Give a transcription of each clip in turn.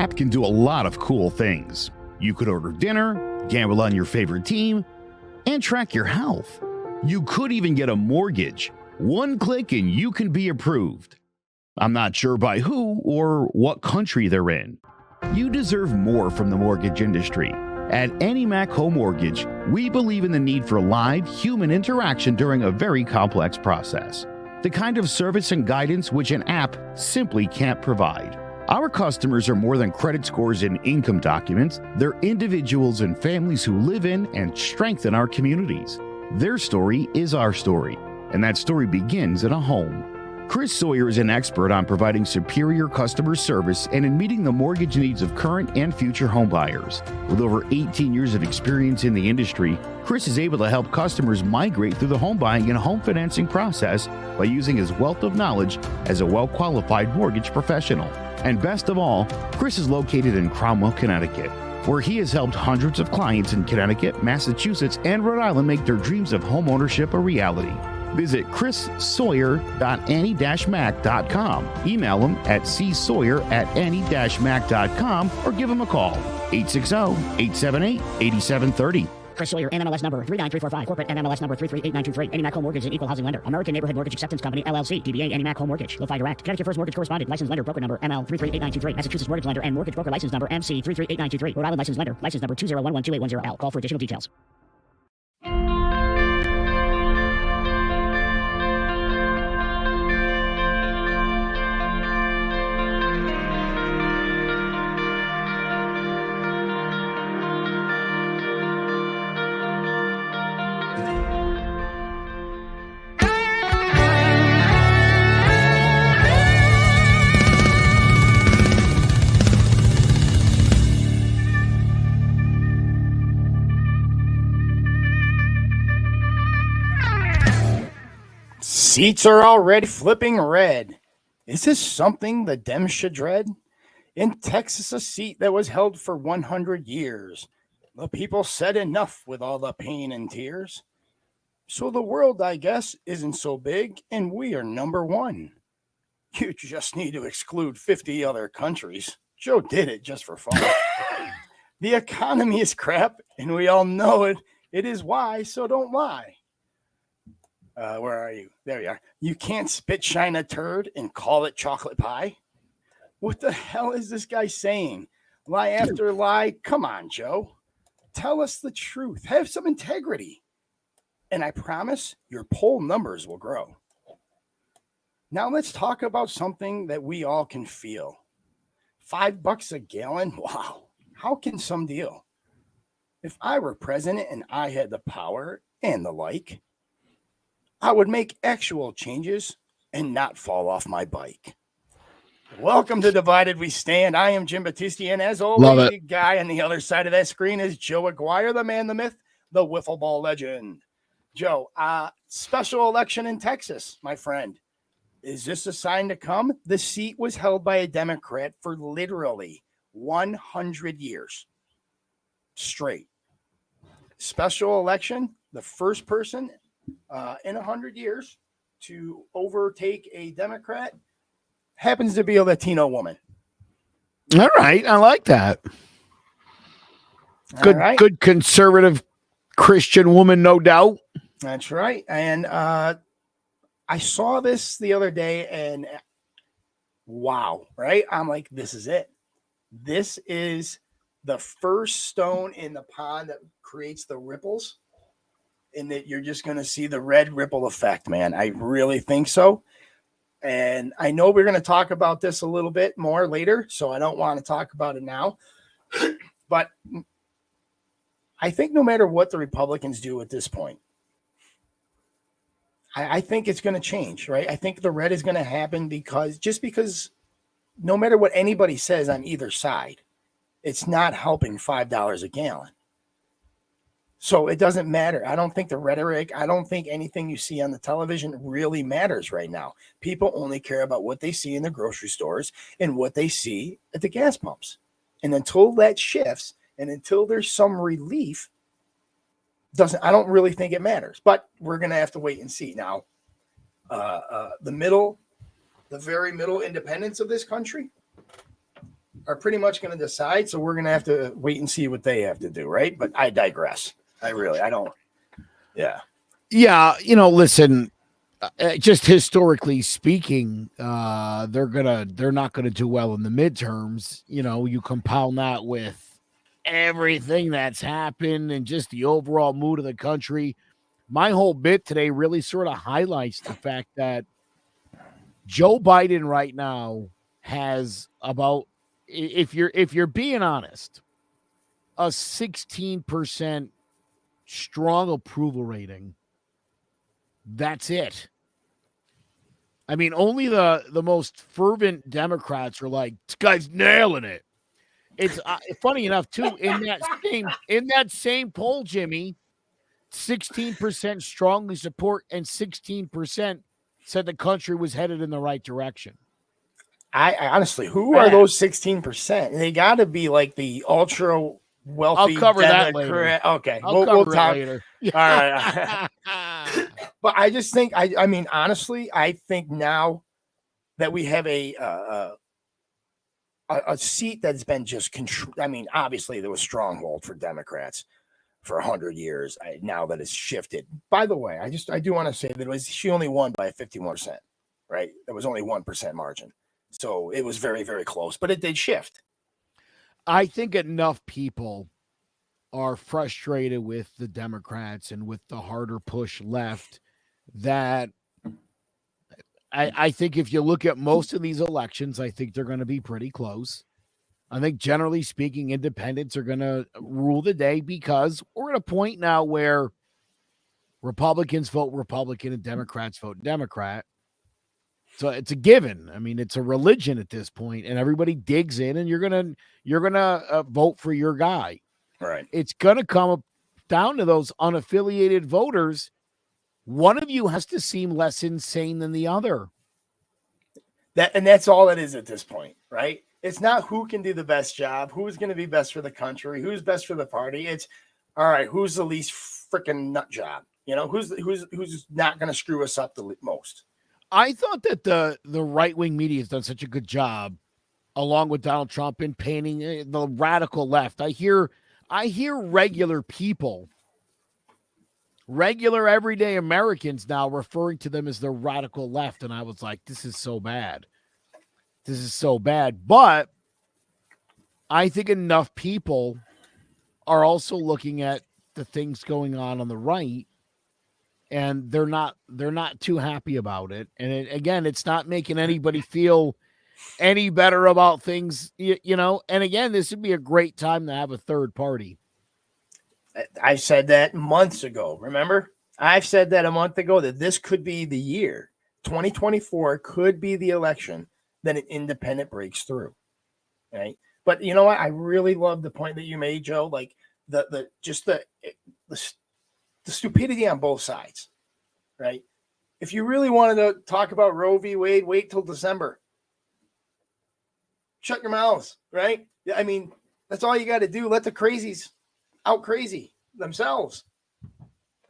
app can do a lot of cool things. You could order dinner, gamble on your favorite team, and track your health. You could even get a mortgage. One click and you can be approved. I'm not sure by who or what country they're in. You deserve more from the mortgage industry. At AnyMac Home Mortgage, we believe in the need for live human interaction during a very complex process. The kind of service and guidance which an app simply can't provide. Our customers are more than credit scores and income documents. They're individuals and families who live in and strengthen our communities. Their story is our story, and that story begins in a home. Chris Sawyer is an expert on providing superior customer service and in meeting the mortgage needs of current and future homebuyers. With over 18 years of experience in the industry, Chris is able to help customers migrate through the home buying and home financing process by using his wealth of knowledge as a well-qualified mortgage professional. And best of all, Chris is located in Cromwell, Connecticut, where he has helped hundreds of clients in Connecticut, Massachusetts, and Rhode Island make their dreams of home ownership a reality. Visit chrissawyer.any-mac.com. Email him at csawyer@any-mac.com or give him a call, 860-878-8730. Chris Sawyer, NMLS number 39345, corporate NMLS number 338923, AnyMac Home Mortgage, an equal housing lender, American Neighborhood Mortgage Acceptance Company, LLC, DBA AnyMac Home Mortgage, Lo-Fi Direct, Connecticut First Mortgage Correspondent, License Lender, Broker Number, ML 338923, Massachusetts Mortgage Lender and Mortgage Broker License Number, MC 338923, Rhode Island License Lender, License Number 201128110L. Call for additional details. Seats are already flipping red. Is this something the Dems should dread? In Texas, a seat that was held for 100 years. The people said enough with all the pain and tears. So the world, I guess, isn't so big, and we are number one. You just need to exclude 50 other countries. Joe did it just for fun. The economy is crap, and we all know it. It is why, so don't lie. Where are you? There you are. You can't spit shine a turd and call it chocolate pie. What the hell is this guy saying? Lie after lie. Come on, Joe. Tell us the truth. Have some integrity. And I promise your poll numbers will grow. Now let's talk about something that we all can feel. $5 a gallon? Wow. How can some deal? If I were president and I had the power and the like, I would make actual changes and not fall off my bike. Welcome to Divided We Stand. I am Jim Battisti, and as always, the guy on the other side of that screen is Joe Aguirre, the man, the myth, the wiffle ball legend. Joe, special election in Texas, my friend. Is this a sign to come? The seat was held by a Democrat for literally 100 years straight. Special election, the first person in 100 years to overtake a Democrat happens to be a Latino woman. All right. I like that. Good conservative Christian woman, no doubt. That's right. And I saw this the other day and wow, right? I'm like, this is it. This is the first stone in the pond that creates the ripples. And that you're just going to see the red ripple effect, man. I really think so. And I know we're going to talk about this a little bit more later, so I don't want to talk about it now. But I think no matter what the Republicans do at this point, I think it's going to change, right? I think the red is going to happen because no matter what anybody says on either side, it's not helping $5 a gallon. So it doesn't matter. I don't think the rhetoric, I don't think anything you see on the television really matters right now. People only care about what they see in the grocery stores and what they see at the gas pumps. And until that shifts and until there's some relief, I don't really think it matters. But we're going to have to wait and see. Now, the very middle independents of this country, are pretty much going to decide. So we're going to have to wait and see what they have to do, right? But I digress. I don't. Yeah. Yeah, listen, just historically speaking, they're not gonna do well in the midterms. You compound that with everything that's happened and just the overall mood of the country. My whole bit today really sort of highlights the fact that Joe Biden right now has about, if you're being honest, a 16% strong approval rating. That's it. I mean, only the most fervent Democrats are like, this guy's nailing it. It's funny enough too. In that same poll, Jimmy, 16% strongly support and 16% said the country was headed in the right direction. I honestly, who are those 16%? They got to be like the ultra wealthy. I'll cover that later. Okay, we'll talk later. All right. But I just think, I mean, honestly, I think now that we have a seat that's been just controlled. I mean, obviously there was stronghold for Democrats for 100 years. Now that it's shifted. By the way, I do want to say that she only won by 51%, right? There was only 1% margin. So it was very, very close, but it did shift. I think enough people are frustrated with the Democrats and with the harder push left that I think if you look at most of these elections, I think they're going to be pretty close. I think generally speaking, independents are going to rule the day because we're at a point now where Republicans vote Republican and Democrats vote Democrat. So it's a given. I mean, it's a religion at this point, and everybody digs in, and you're gonna vote for your guy. Right. It's gonna come down to those unaffiliated voters. One of you has to seem less insane than the other. That's all it is at this point, right? It's not who can do the best job, who's going to be best for the country, who's best for the party. It's all right. Who's the least freaking nut job? Who's not going to screw us up the most? I thought that the right-wing media has done such a good job, along with Donald Trump, in painting the radical left. I hear regular people, regular everyday Americans now referring to them as the radical left, and I was like, this is so bad. This is so bad. But I think enough people are also looking at the things going on the right, and they're not too happy about it. And again, it's not making anybody feel any better about things, And again, this would be a great time to have a third party. I said that months ago. Remember? I've said that a month ago that this could be the year. 2024 could be the election that an independent breaks through. Right? But you know what? I really love the point that you made, Joe. Like the stupidity on both sides, right? If you really wanted to talk about Roe v. Wade, wait till December. Shut your mouths, right? I mean, that's all you got to do. Let the crazies out crazy themselves.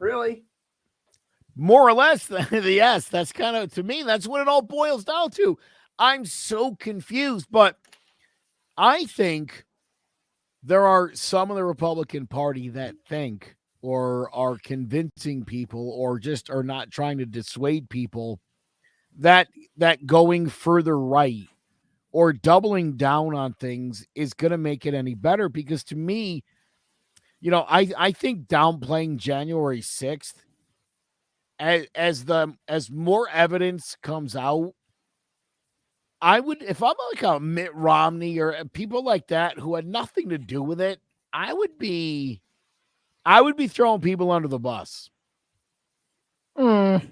Really? More or less, yes. That's kind of, to me, that's what it all boils down to. I'm so confused, but I think there are some of the Republican Party that think or are convincing people or just are not trying to dissuade people that going further right or doubling down on things is going to make it any better. Because to me, I think downplaying January 6th as more evidence comes out, I would, if I'm like a Mitt Romney or people like that who had nothing to do with it, I would be throwing people under the bus. I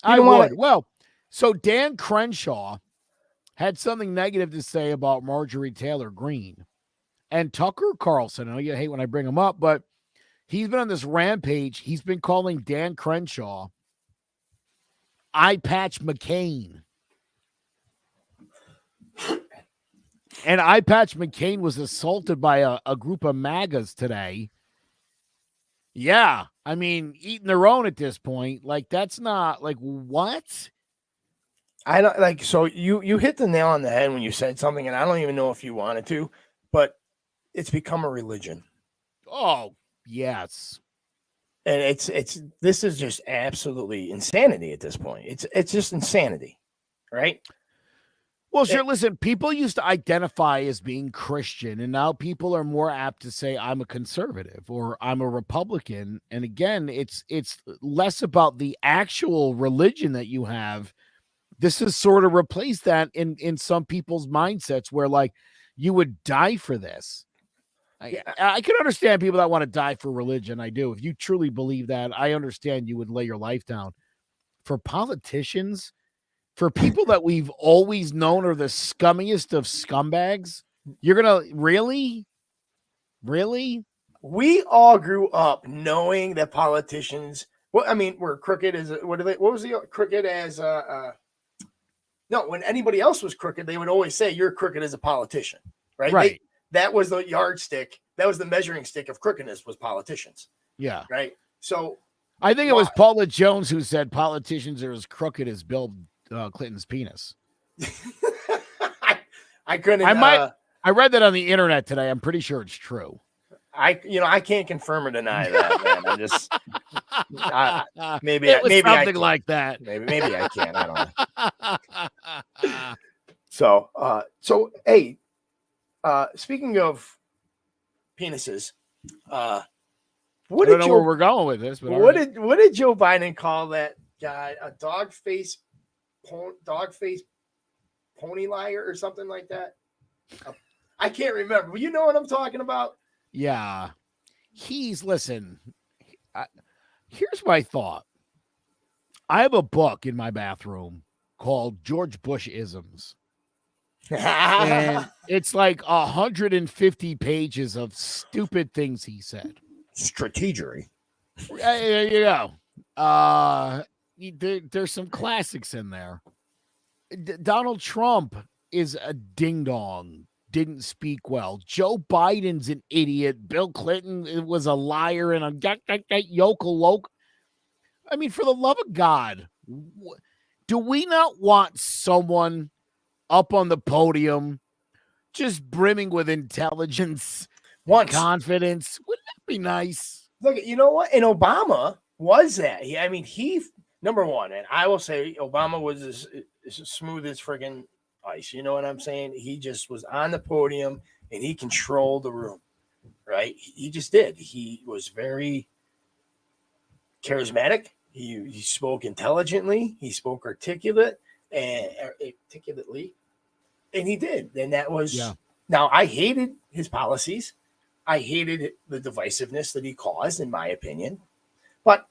would. Well, so Dan Crenshaw had something negative to say about Marjorie Taylor Greene and Tucker Carlson. I know you hate when I bring him up, but he's been on this rampage. He's been calling Dan Crenshaw Eye Patch McCain. And Eye Patch McCain was assaulted by a group of MAGAs today. Yeah, I mean, eating their own at this point. Like, that's not, like, what? I don't like. So you hit the nail on the head when you said something, and I don't even know if you wanted to, but it's become a religion, Oh, yes. and this is just absolutely insanity at this point. It's just insanity, right? Well, sure. Listen, people used to identify as being Christian, and now people are more apt to say I'm a conservative or I'm a Republican. And again, it's less about the actual religion that you have. This has sort of replaced that in some people's mindsets, where like you would die for this. Yeah. I can understand people that want to die for religion. I do. If you truly believe that, I understand you would lay your life down. For politicians, for people that we've always known are the scummiest of scumbags, you're gonna really? We all grew up knowing that politicians. Well, I mean, we're crooked as what was the crooked as no, when anybody else was crooked, they would always say you're crooked as a politician, right? Right. That was the yardstick. That was the measuring stick of crookedness was politicians, Yeah. right? So I think it was Paula Jones who said politicians are as crooked as Bill Clinton's penis. I couldn't. I read that on the internet today. I'm pretty sure it's true. I can't confirm or deny that, man. I'm just maybe something like that. Maybe I can. I don't know. So hey, speaking of penises, I don't know where we're going with this, but what did Joe Biden call that guy? A dog face pony liar or something like that? I can't remember. You know what I'm talking about? Yeah. Listen, here's my thought. I have a book in my bathroom called George Bush Isms. And it's like 150 pages of stupid things he said. Strategery. There you go. There's some classics in there. Donald Trump is a ding-dong. Didn't speak well. Joe Biden's an idiot. Bill Clinton was a liar and a yokel. I mean, for the love of God, do we not want someone up on the podium just brimming with intelligence, confidence? Wouldn't that be nice? Look, you know what? And Obama was that. He number one, and I will say Obama was as smooth as friggin' ice. You know what I'm saying? He just was on the podium and he controlled the room, right? He just did. He was very charismatic. He spoke intelligently. He spoke articulately, and he did. And that was Now I hated his policies. I hated the divisiveness that he caused, in my opinion. But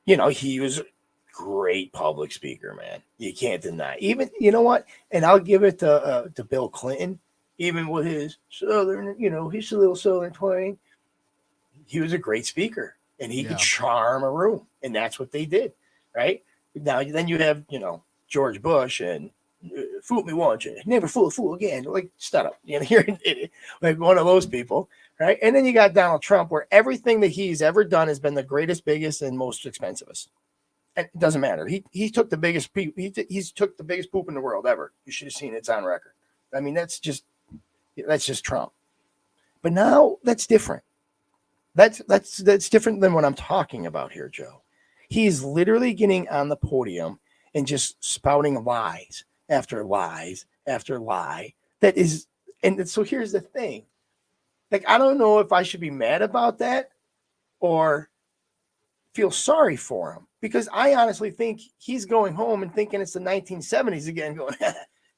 he was great public speaker, man. You can't deny. Even you know what? And I'll give it to Bill Clinton. Even with his southern, his little southern twang, he was a great speaker, and he could charm a room, and that's what they did, right? Now then you have George Bush and fool me once, and never fool a fool again. Like shut up, you're an idiot. Like one of those people, right? And then you got Donald Trump, where everything that he's ever done has been the greatest, biggest, and most expensivest. And it doesn't matter. He took the biggest poop. He's took the biggest poop in the world ever. You should have seen it. It's on record. I mean, that's just Trump. But now that's different. That's different than what I'm talking about here, Joe. He's literally getting on the podium and just spouting lies after lies after lie. That is, and so here's the thing. Like, I don't know if I should be mad about that or feel sorry for him, because I honestly think he's going home and thinking it's the 1970s again, going,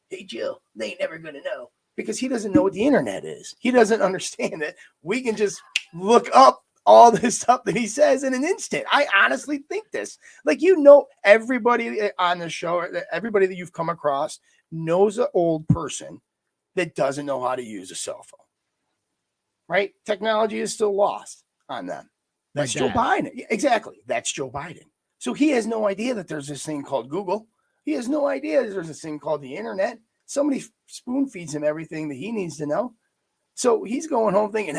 hey, Jill, they ain't never going to know, because he doesn't know what the internet is. He doesn't understand that we can just look up all this stuff that he says in an instant. I honestly think this. Like, everybody on the show, everybody that you've come across knows an old person that doesn't know how to use a cell phone, right? Technology is still lost on them. That's Joe Biden. Exactly. That's Joe Biden. So he has no idea that there's this thing called Google. He has no idea that there's this thing called the internet. Somebody spoon feeds him everything that he needs to know. So he's going home thinking,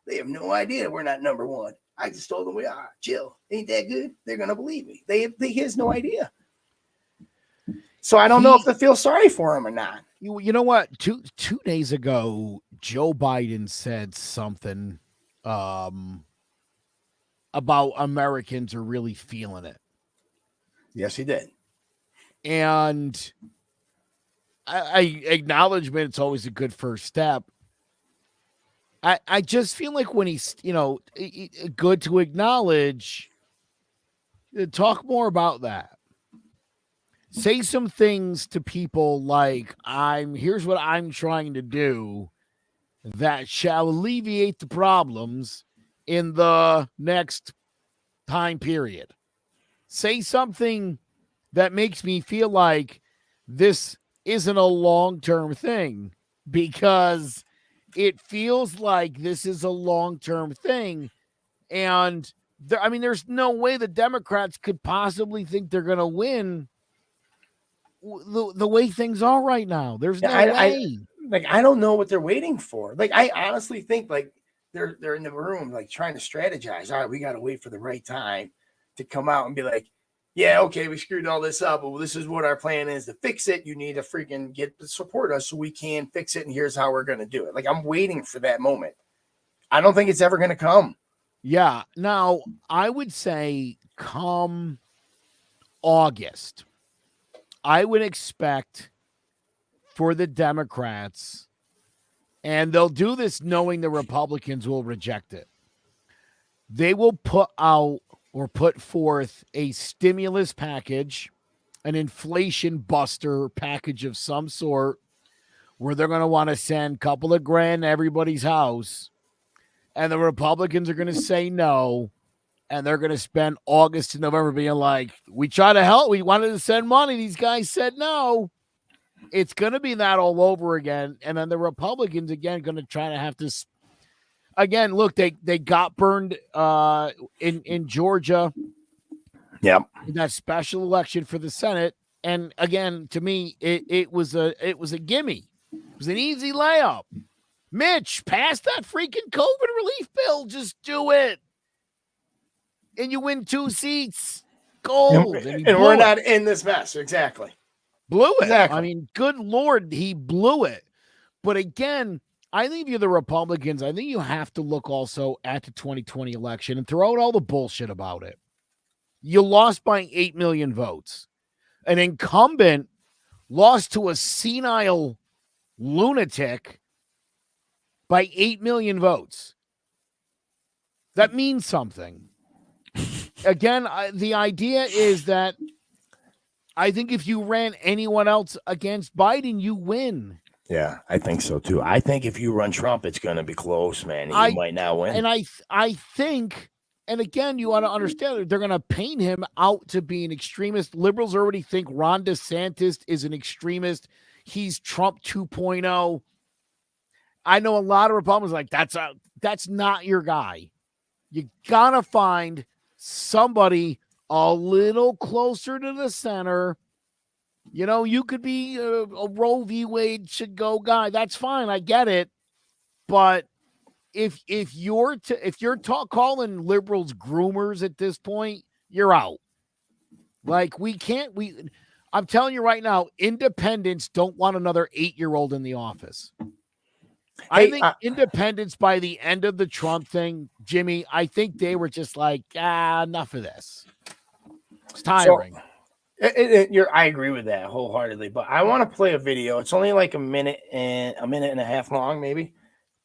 they have no idea we're not number one. I just told them we are. Chill. Ain't that good? They're going to believe me. He has no idea. So I don't know if to feel sorry for him or not. You know what? Two days ago, Joe Biden said something about Americans are really feeling it. Yes, he did. And I acknowledgement, it's always a good first step. I just feel like when he's, good to acknowledge, talk more about that. Say some things to people like, here's what I'm trying to do that shall alleviate the problems in the next time period. Say something that makes me feel like this isn't a long-term thing, because it feels like this is a long-term thing. And there's no way the Democrats could possibly think they're going to win the way things are right now. There's no way. I don't know what they're waiting for. Like, I honestly think like they're in the room, like trying to strategize. All right, we got to wait for the right time to come out and be like, yeah, okay, we screwed all this up, but this is what our plan is to fix it. You need to freaking support us so we can fix it, and here's how we're going to do it. Like, I'm waiting for that moment. I don't think it's ever going to come. Yeah. Now, I would say come August, I would expect for the Democrats, and they'll do this knowing the Republicans will reject it, they will put forth a stimulus package, an inflation buster package of some sort, where they're going to want to send a couple of grand to everybody's house, and the Republicans are going to say no, and they're going to spend August and November being like, we tried to help, we wanted to send money, these guys said no. It's going to be that all over again, and then the Republicans again going to try to have to. Again, look, they got burned in Georgia. Yep. In that special election for the Senate, and again, to me, it was a gimme. It was an easy layup. Mitch, pass that freaking COVID relief bill. Just do it, and you win 2 seats. Gold, and we're not in this mess. Exactly. Blew it. Exactly. I mean, good Lord, he blew it. But again, I think if you're the Republicans, I think you have to look also at the 2020 election and throw out all the bullshit about it. You lost by 8 million votes. An incumbent lost to a senile lunatic by 8 million votes. That means something. Again, the idea is that I think if you ran anyone else against Biden, you win. Yeah, I think so too. I think if you run Trump, it's going to be close, man. You might not win. And I think, and again, you ought to understand, they're going to paint him out to be an extremist. Liberals already think Ron DeSantis is an extremist. He's Trump 2.0. I know a lot of Republicans like, that's not your guy. You got to find somebody a little closer to the center. You know, you could be a Roe v. Wade should go guy. That's fine. I get it. But if you're calling liberals groomers at this point, you're out. Like, I'm telling you right now, independents don't want another 8-year-old in the office. I think independents, by the end of the Trump thing, Jimmy, I think they were just like, enough of this. It's tiring. I agree with that wholeheartedly, but I want to play a video. It's only like a minute and a half long, maybe,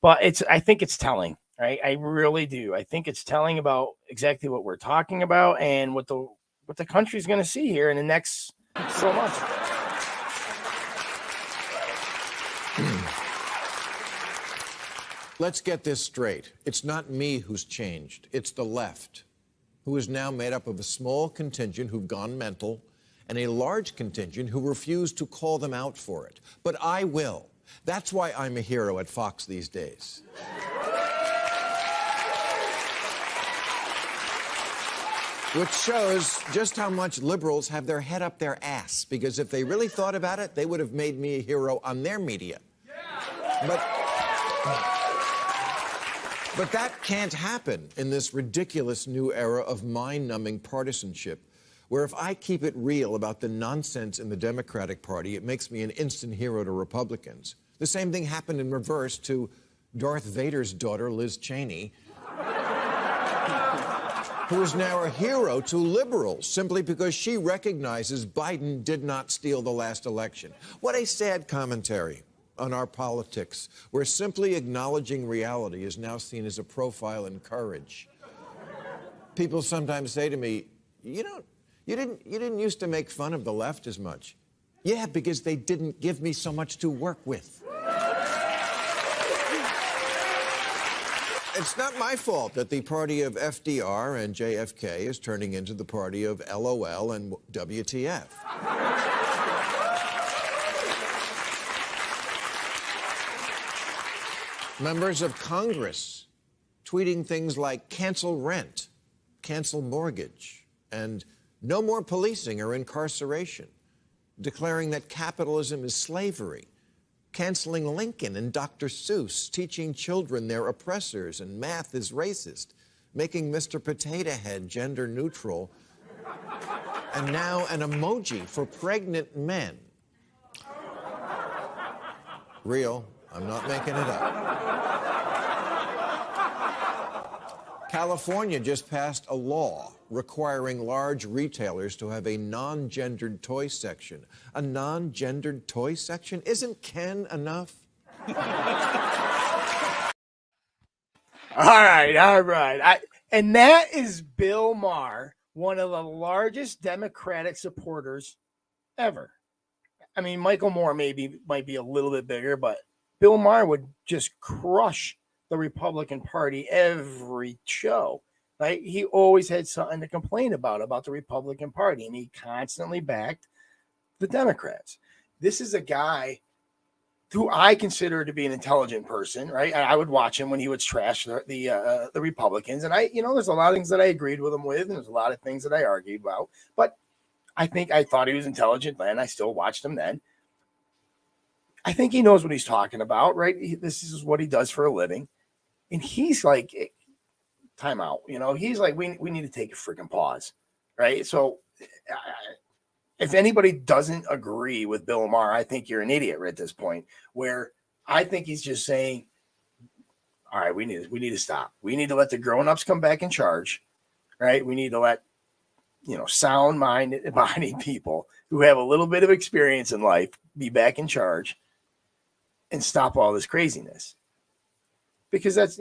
but I think it's telling, right? I really do. I think it's telling about exactly what we're talking about and what the country's going to see here in the next so much. Let's get this straight. It's not me who's changed. It's the left, who is now made up of a small contingent who've gone mental and a large contingent who refuse to call them out for it. But I will. That's why I'm a hero at Fox these days. Which shows just how much liberals have their head up their ass, because if they really thought about it, they would have made me a hero on their media. But that can't happen in this ridiculous new era of mind-numbing partisanship, where if I keep it real about the nonsense in the Democratic Party, it makes me an instant hero to Republicans. The same thing happened in reverse to Darth Vader's daughter, Liz Cheney, who is now a hero to liberals simply because she recognizes Biden did not steal the last election. What a sad commentary on our politics, where simply acknowledging reality is now seen as a profile in courage. People sometimes say to me, you didn't used to make fun of the left as much. Yeah, because they didn't give me so much to work with. It's not my fault that the party of FDR and JFK is turning into the party of LOL and WTF. Members of Congress tweeting things like cancel rent, cancel mortgage, and no more policing or incarceration, declaring that capitalism is slavery, canceling Lincoln and Dr. Seuss, teaching children they're oppressors and math is racist, making Mr. Potato Head gender neutral, and now an emoji for pregnant men. Real, I'm not making it up. California just passed a law requiring large retailers to have a non-gendered toy section. A non-gendered toy section? Isn't Ken enough? All right. And that is Bill Maher, one of the largest Democratic supporters ever. I mean, Michael Moore might be a little bit bigger, but Bill Maher would just crush the Republican Party every show. Right? He always had something to complain about the Republican Party, and he constantly backed the Democrats. This is a guy who I consider to be an intelligent person, right? And I would watch him when he would trash the Republicans, and there's a lot of things that I agreed with him with, and there's a lot of things that I argued about. But I thought he was intelligent then. I still watched him then. I think he knows what he's talking about, right? This is what he does for a living, and he's like, time out. He's like, we need to take a freaking pause, right? So if anybody doesn't agree with Bill Maher, I think you're an idiot right at this point, where I think he's just saying, all right, we need to stop. We need to let the grown-ups come back in charge, right? We need to let, sound-minded people who have a little bit of experience in life be back in charge and stop all this craziness. Because that's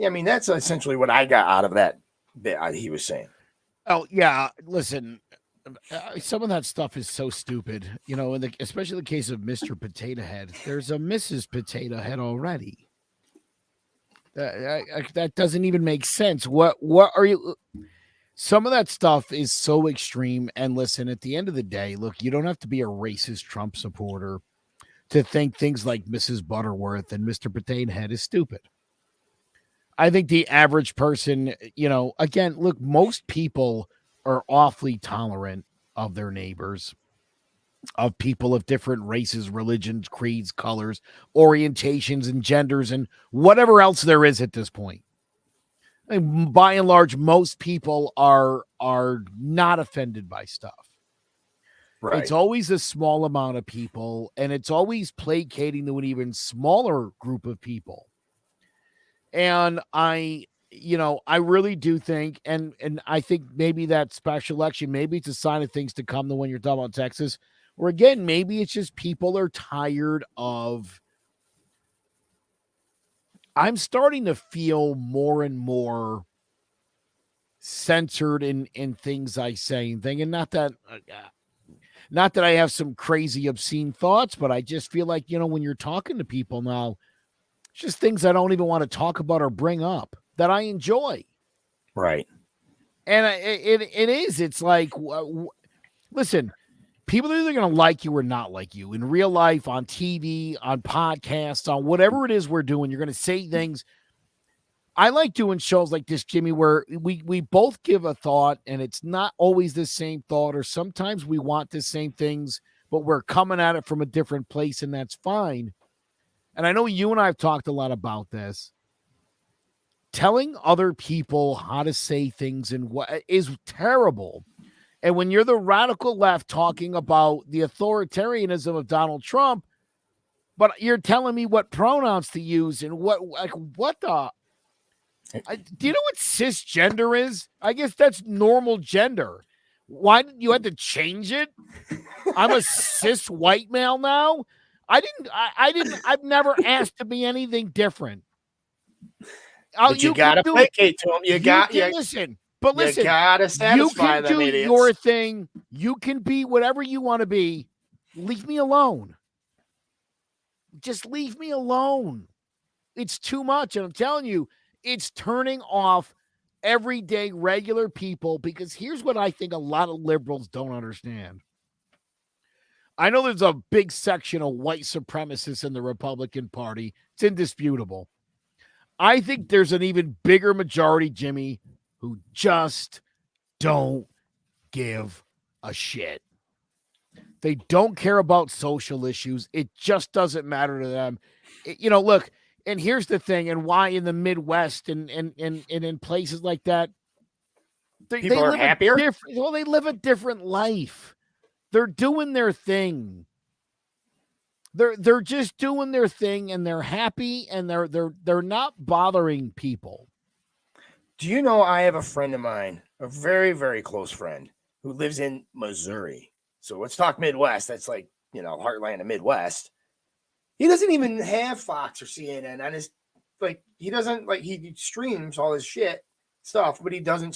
essentially what I got out of that bit he was saying. Oh, yeah. Listen, some of that stuff is so stupid, especially the case of Mr. Potato Head. There's a Mrs. Potato Head already. That doesn't even make sense. What are you? Some of that stuff is so extreme. And listen, at the end of the day, look, you don't have to be a racist Trump supporter to think things like Mrs. Butterworth and Mr. Potato Head is stupid. I think the average person, again, look, most people are awfully tolerant of their neighbors, of people of different races, religions, creeds, colors, orientations, and genders, and whatever else there is at this point. I mean, by and large, most people are not offended by stuff. Right. It's always a small amount of people, and it's always placating to an even smaller group of people. And I really do think, and I think maybe that special election, maybe it's a sign of things to come when you're talking about Texas, or again, maybe it's just people are tired of. I'm starting to feel more and more censored in things I say and think, and not that I have some crazy obscene thoughts, but I just feel like, when you're talking to people now, just things I don't even want to talk about or bring up that I enjoy. Right. And it's like, listen, people are either going to like you or not like you in real life, on TV, on podcasts, on whatever it is we're doing. You're going to say things. I like doing shows like this, Jimmy, where we both give a thought and it's not always the same thought, or sometimes we want the same things, but we're coming at it from a different place, and that's fine. And I know you and I have talked a lot about this. Telling other people how to say things and what is terrible. And when you're the radical left talking about the authoritarianism of Donald Trump, but you're telling me what pronouns to use and what the do you know what cisgender is? I guess that's normal gender. Why did you have to change it? I'm a cis white male now. I've never asked to be anything different. But you gotta placate to them. You listen. You gotta satisfy them, idiots. You can do your thing. You can be whatever you want to be. Leave me alone. Just leave me alone. It's too much. And I'm telling you, it's turning off everyday regular people, because here's what I think a lot of liberals don't understand. I know there's a big section of white supremacists in the Republican Party. It's indisputable. I think there's an even bigger majority, Jimmy, who just don't give a shit. They don't care about social issues. It just doesn't matter to them. Look, and here's the thing, and why in the Midwest and in places like that, people are happier. They live a different life. They're doing their thing. They're just doing their thing, and they're happy, and they're not bothering people. Do you know, I have a friend of mine, a very, very close friend, who lives in Missouri. So let's talk Midwest. That's like, heartland of Midwest. He doesn't even have Fox or CNN on his, he streams all his shit stuff, but he doesn't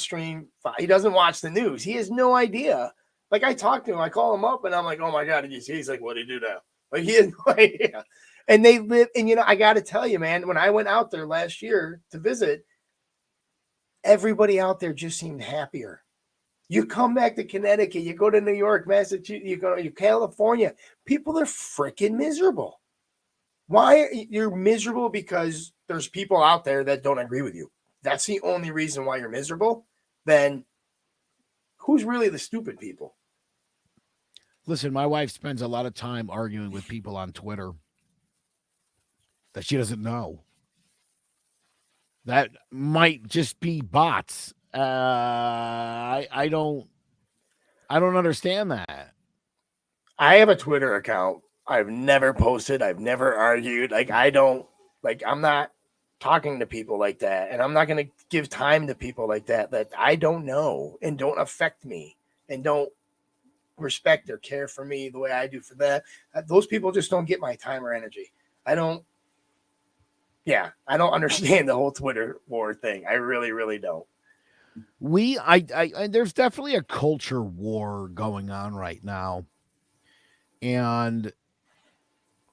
he doesn't watch the news. He has no idea. Like, I talk to him, I call him up, and I'm like, oh my God, did you see? He's like, what do you do now? Like, he has no idea. And they live, and I got to tell you, man, when I went out there last year to visit, everybody out there just seemed happier. You come back to Connecticut, you go to New York, Massachusetts, you go to California, people are freaking miserable. Why? You're miserable because there's people out there that don't agree with you. That's the only reason why you're miserable. Then who's really the stupid people? Listen, my wife spends a lot of time arguing with people on Twitter that she doesn't know. That might just be bots. I don't understand that. I have a Twitter account. I've never posted. I've never argued. I'm not talking to people like that. And I'm not going to give time to people like that I don't know and don't affect me and don't respect or care for me the way I do for them. Those people just don't get my time or energy. I don't understand the whole Twitter war thing. I really, really don't. There's definitely a culture war going on right now. And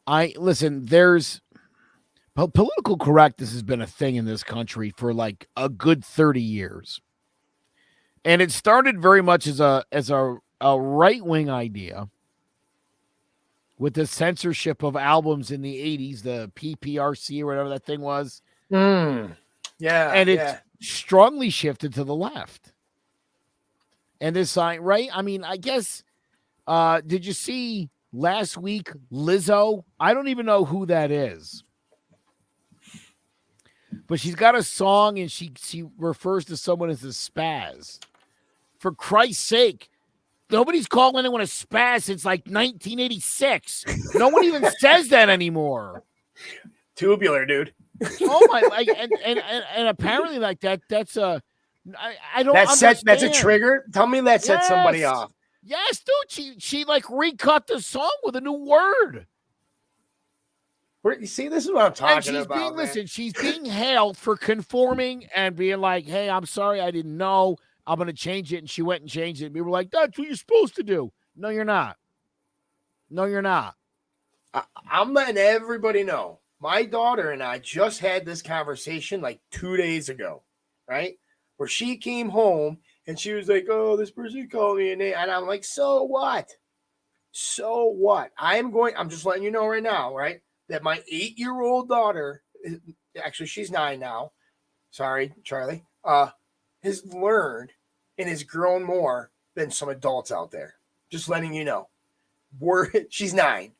there's political correctness has been a thing in this country for like a good 30 years. And it started very much as a right-wing idea with the censorship of albums in the 80s, the PPRC or whatever that thing was. Yeah. And it's strongly shifted to the left. And this side, right? I mean, I guess, did you see last week Lizzo? I don't even know who that is. But she's got a song and she refers to someone as a spaz. For Christ's sake, nobody's calling anyone a spaz since like 1986. No one even says that anymore. Tubular, dude. Oh my! And apparently, like that's a. I don't. That's a trigger. Tell me that set somebody off. Yes, dude. She like recut the song with a new word. You see, this is what I'm talking about. She's being hailed for conforming and being like, "Hey, I'm sorry, I didn't know. I'm going to change it." And she went and changed it. And we were like, "That's what you're supposed to do." No, you're not. No, you're not. I'm letting everybody know. My daughter and I just had this conversation like 2 days ago, right? Where she came home and she was like, "Oh, this person called me a name," and I'm like, "So what? So what?" I'm just letting you know right now, right? That my 8-year-old daughter, actually she's 9 now. Sorry, Charlie. Has learned and has grown more than some adults out there. Just letting you know. She's 9.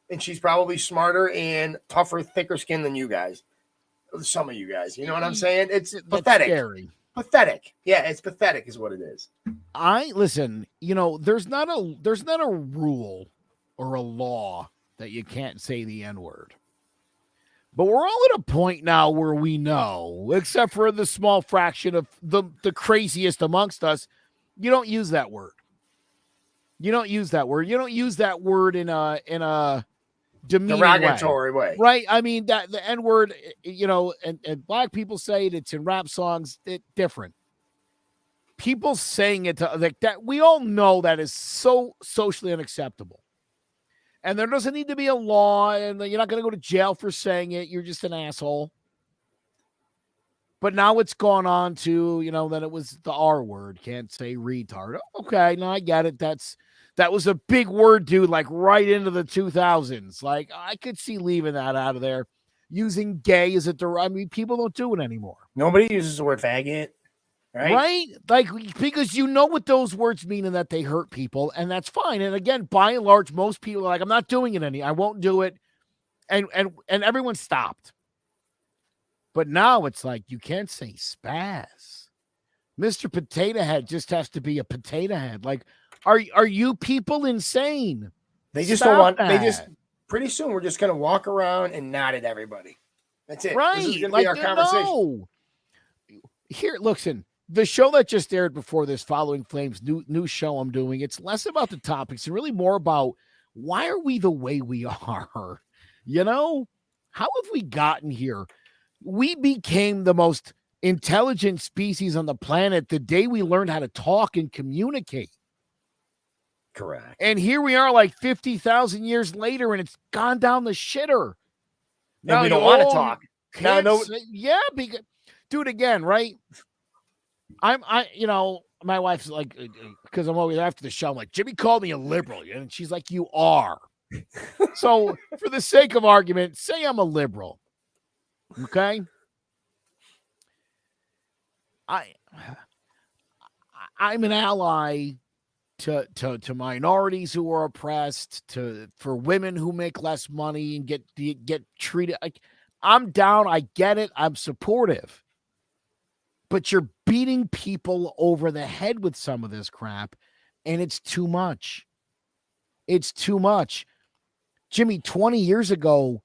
And she's probably smarter and tougher, thicker skin than you guys. Some of you guys. You know what I'm saying? It's pathetic. Scary. Pathetic. Yeah, it's pathetic is what it is. Listen, there's not a rule or a law that you can't say the N-word. But we're all at a point now where we know, except for the small fraction of the craziest amongst us, you don't use that word. You don't use that word. You don't use that word in a demeaning derogatory way. Right? I mean, that the N-word, and black people say it, it's in rap songs, different. People saying it like that, we all know that is so socially unacceptable. And there doesn't need to be a law, and you're not going to go to jail for saying it. You're just an asshole. But now it's gone on to, that it was the R word. Can't say retard. Okay, no, I get it. That was a big word, dude, like right into the 2000s. Like, I could see leaving that out of there. Using gay as people don't do it anymore. Nobody uses the word faggot. Right? Like, because what those words mean and that they hurt people, and that's fine. And again, by and large, most people are like, I'm not doing it I won't do it. And everyone stopped. But now it's like, you can't say spaz. Mr. Potato Head just has to be a potato head. Like, are you people insane? They just don't want, pretty soon we're just going to walk around and nod at everybody. That's it. Right. This is going to be our conversation. No. Here, listen. The show that just aired before this, Following Flames, new show I'm doing, it's less about the topics and really more about why are we the way we are? How have we gotten here? We became the most intelligent species on the planet the day we learned how to talk and communicate. Correct. And here we are like 50,000 years later, and it's gone down the shitter. Now we don't want to talk. Yeah, because, dude, again, right? My wife's like, because I'm always after the show, I'm like, Jimmy called me a liberal. And she's like, you are. So for the sake of argument, say I'm a liberal. Okay. I'm an ally to minorities who are oppressed, for women who make less money and get treated. Like, I'm down. I get it. I'm supportive. But you're beating people over the head with some of this crap, and it's too much. It's too much. Jimmy, 20 years ago,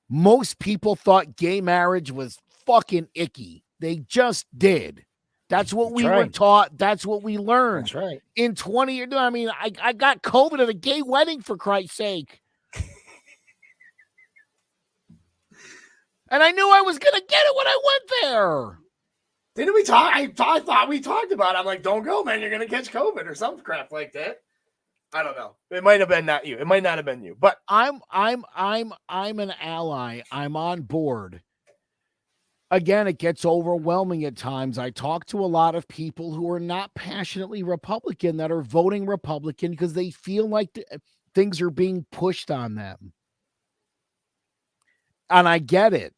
most people thought gay marriage was fucking icky. They just did. That's what we were taught. That's what we learned. That's right. In 20 years, I mean, I got COVID at a gay wedding, for Christ's sake. And I knew I was going to get it when I went there. Didn't we talk? I thought we talked about it. I'm like, don't go, man. You're going to catch COVID or some crap like that. I don't know. It might have been not you. It might not have been you. But I'm an ally. I'm on board. Again, it gets overwhelming at times. I talk to a lot of people who are not passionately Republican that are voting Republican because they feel like things are being pushed on them. And I get it.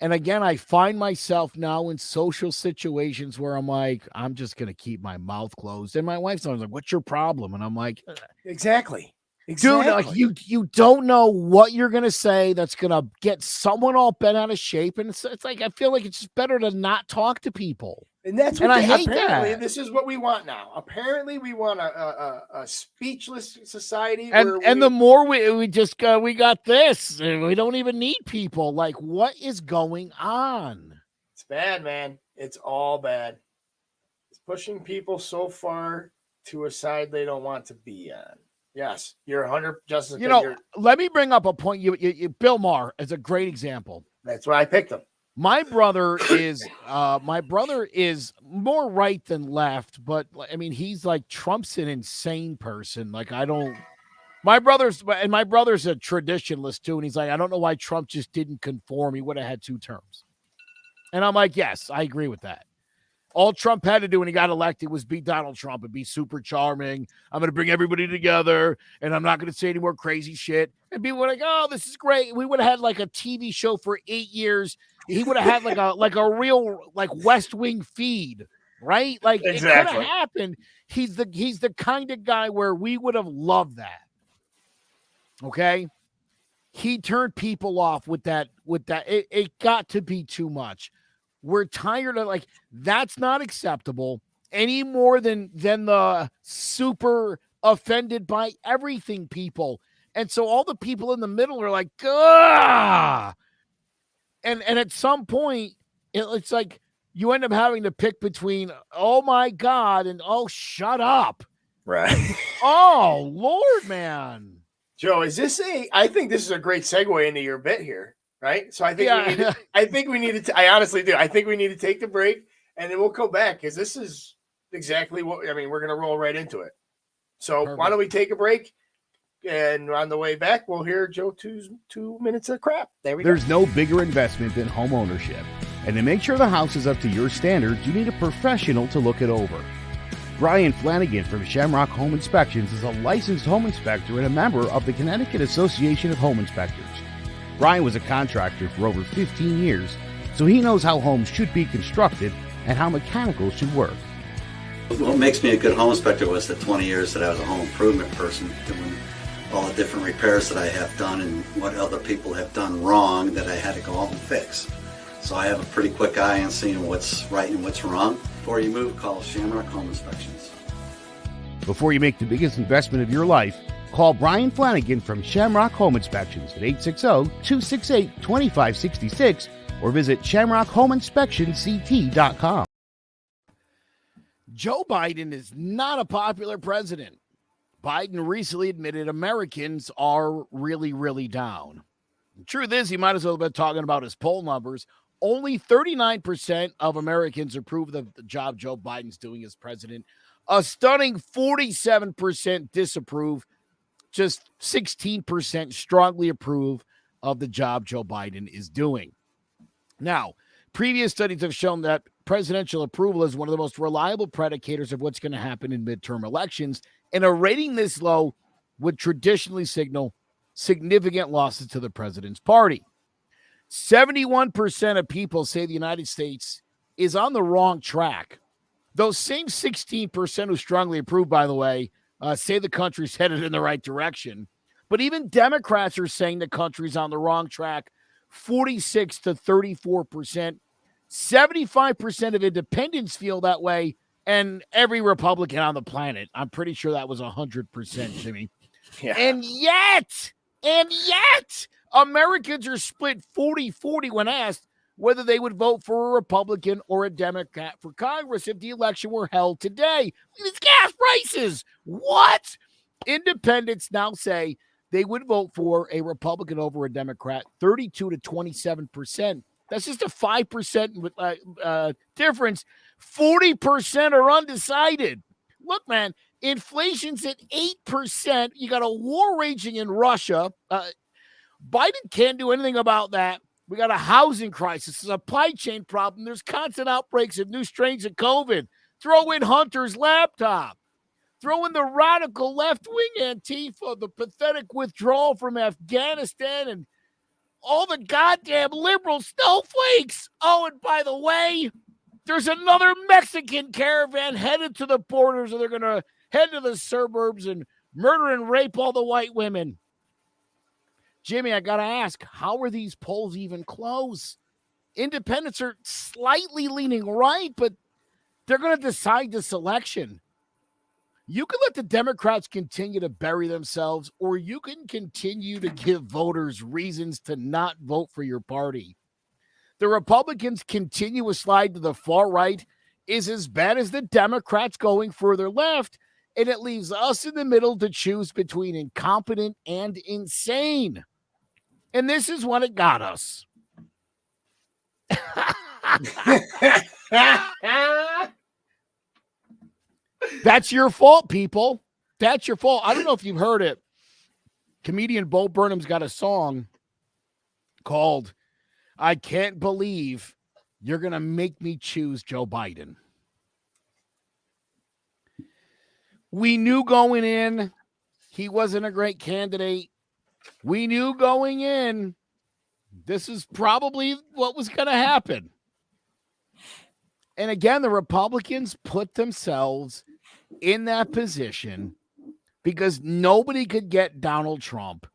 And again, I find myself now in social situations where I'm like, I'm just going to keep my mouth closed. And my wife's always like, what's your problem? And I'm like, exactly. Dude, like, you don't know what you're going to say that's going to get someone all bent out of shape. And it's like, I feel like it's just better to not talk to people. And that's what I hate apparently that. This is what we want now. Apparently we want a speechless society. And the more we got this, and we don't even need people. Like, what is going on? It's bad, man. It's all bad. It's pushing people so far to a side they don't want to be on. Yes, you're 100. Jessica, let me bring up a point. You Bill Maher is a great example. That's why I picked him. My brother is more right than left, but I mean, he's like, Trump's an insane person. Like, my brother's a traditionalist too. And he's like, I don't know why Trump just didn't conform. He would have had 2 terms. And I'm like, yes, I agree with that. All Trump had to do when he got elected was be Donald Trump and be super charming. I'm going to bring everybody together, and I'm not going to say any more crazy shit. And people were like, oh, this is great. We would have had like a TV show for 8 years. He would have had like a real like West Wing feed, right? Like, exactly. It could have happened. He's the kind of guy where we would have loved that. Okay? He turned people off with that. It got to be too much. We're tired of like that's not acceptable any more than the super offended by everything people. And so all the people in the middle are like, ah. And at some point, it's like you end up having to pick between, oh my God, and oh, shut up. Right. Oh, Lord, man. Joe, I think this is a great segue into your bit here, right? So I think we need to, I honestly do. I think we need to take the break and then we'll come back because this is exactly what, I mean, we're going to roll right into it. So Perfect. Why don't we take a break? And on the way back, we'll hear Joe 2 minutes of crap. There's no bigger investment than home ownership. And to make sure the house is up to your standards, you need a professional to look it over. Brian Flanagan from Shamrock Home Inspections is a licensed home inspector and a member of the Connecticut Association of Home Inspectors. Brian was a contractor for over 15 years, so he knows how homes should be constructed and how mechanicals should work. What makes me a good home inspector was the 20 years that I was a home improvement person, doing all the different repairs that I have done and what other people have done wrong that I had to go out and fix. So I have a pretty quick eye on seeing what's right and what's wrong. Before you move, call Shamrock Home Inspections. Before you make the biggest investment of your life, call Brian Flanagan from Shamrock Home Inspections at 860-268-2566 or visit shamrockhomeinspectionct.com. Joe Biden is not a popular president. Biden recently admitted Americans are really, really down. The truth is, he might as well have been talking about his poll numbers. Only 39% of Americans approve of the job Joe Biden's doing as president. A stunning 47% disapprove. Just 16% strongly approve of the job Joe Biden is doing. Now, previous studies have shown that presidential approval is one of the most reliable predicators of what's going to happen in midterm elections, and a rating this low would traditionally signal significant losses to the president's party. 71% of people say the United States is on the wrong track. Those same 16% who strongly approve, by the way, say the country's headed in the right direction. But even Democrats are saying the country's on the wrong track, 46 to 34%. 75% of independents feel that way, and every Republican on the planet. I'm pretty sure that was 100%, Jimmy. Yeah. And yet, Americans are split 40-40 when asked whether they would vote for a Republican or a Democrat for Congress if the election were held today. These gas prices. What? Independents now say they would vote for a Republican over a Democrat, 32 to 27%. That's just a 5% difference. 40% are undecided. Look, man, inflation's at 8%. You got a war raging in Russia. Biden can't do anything about that. We got a housing crisis, a supply chain problem. There's constant outbreaks of new strains of COVID. Throw in Hunter's laptop. Throw in the radical left-wing Antifa, the pathetic withdrawal from Afghanistan, and all the goddamn liberal snowflakes. Oh, and by the way, there's another Mexican caravan headed to the borders, and they're going to head to the suburbs and murder and rape all the white women. Jimmy, I got to ask, how are these polls even close? Independents are slightly leaning right, but they're going to decide this election. You can let the Democrats continue to bury themselves, or you can continue to give voters reasons to not vote for your party. The Republicans' continuous slide to the far right is as bad as the Democrats going further left, and it leaves us in the middle to choose between incompetent and insane. And this is what it got us. That's your fault, people. That's your fault. I don't know if you've heard it. Comedian Bo Burnham's got a song called I Can't Believe You're Going to Make Me Choose Joe Biden. We knew going in he wasn't a great candidate. We knew going in this is probably what was going to happen. And again, the Republicans put themselves in that position because nobody could get Donald Trump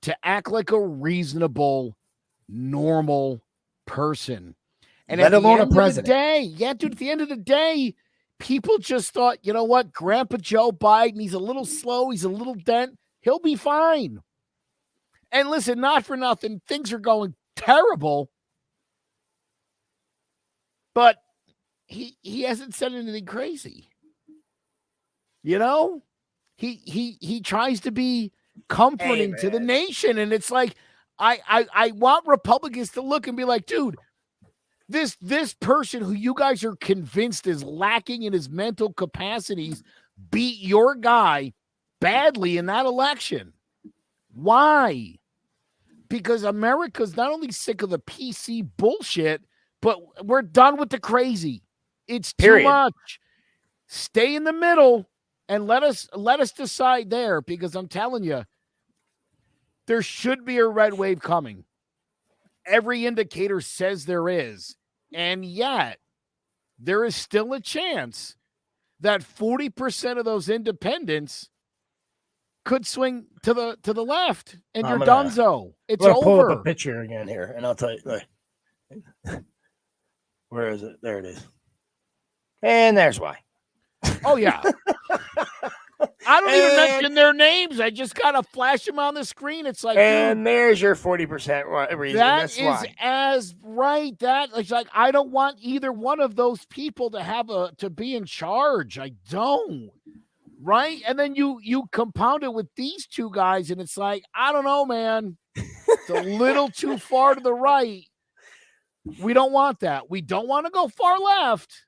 to act like a reasonable, normal person. And let at alone the a end president. Of the day, yeah, dude, at the end of the day, people just thought, you know what, Grandpa Joe Biden, he's a little slow, he's a little dent, he'll be fine. And listen, not for nothing, things are going terrible, but he hasn't said anything crazy. You know? He tries to be comforting to the nation, and it's like I want Republicans to look and be like, dude, this person who you guys are convinced is lacking in his mental capacities beat your guy badly in that election. Why? Because America's not only sick of the PC bullshit, but we're done with the crazy. It's too much. Stay in the middle and let us decide there, because I'm telling you, there should be a red wave coming. Every indicator says there is. And yet, there is still a chance that 40% of those independents could swing to the left, and you're donezo. It's over. Pull up a picture again here, and I'll tell you. Look. Where is it? There it is. And there's why. Oh, yeah. I don't even mention their names. I just got to flash them on the screen. It's like, and dude, there's your 40% reason. That's why. As right. That it's like, I don't want either one of those people to be in charge. I don't. Right. And then you compound it with these two guys, and it's like, I don't know, man. It's a little too far to the right. We don't want that. We don't want to go far left,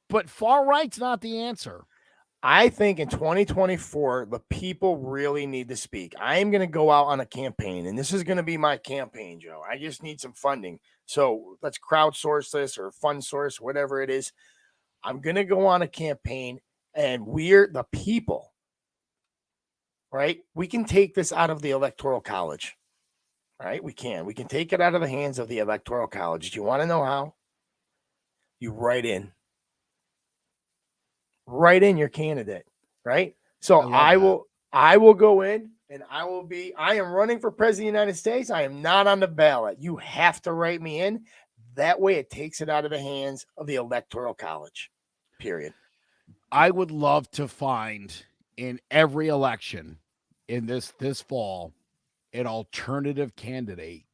but far right's not the answer. I think in 2024, the people really need to speak. I am going to go out on a campaign, and this is going to be my campaign, Joe. I just need some funding. So let's crowdsource this or fund source, whatever it is. I'm going to go on a campaign, and we're the people, right? We can take this out of the Electoral College, right? We can take it out of the hands of the Electoral College. Do you want to know how? You write in your candidate, right? So I will go in, and I am running for president of the United States. I am not on the ballot. You have to write me in. That way it takes it out of the hands of the Electoral College, period. I would love to find in every election in this fall an alternative candidate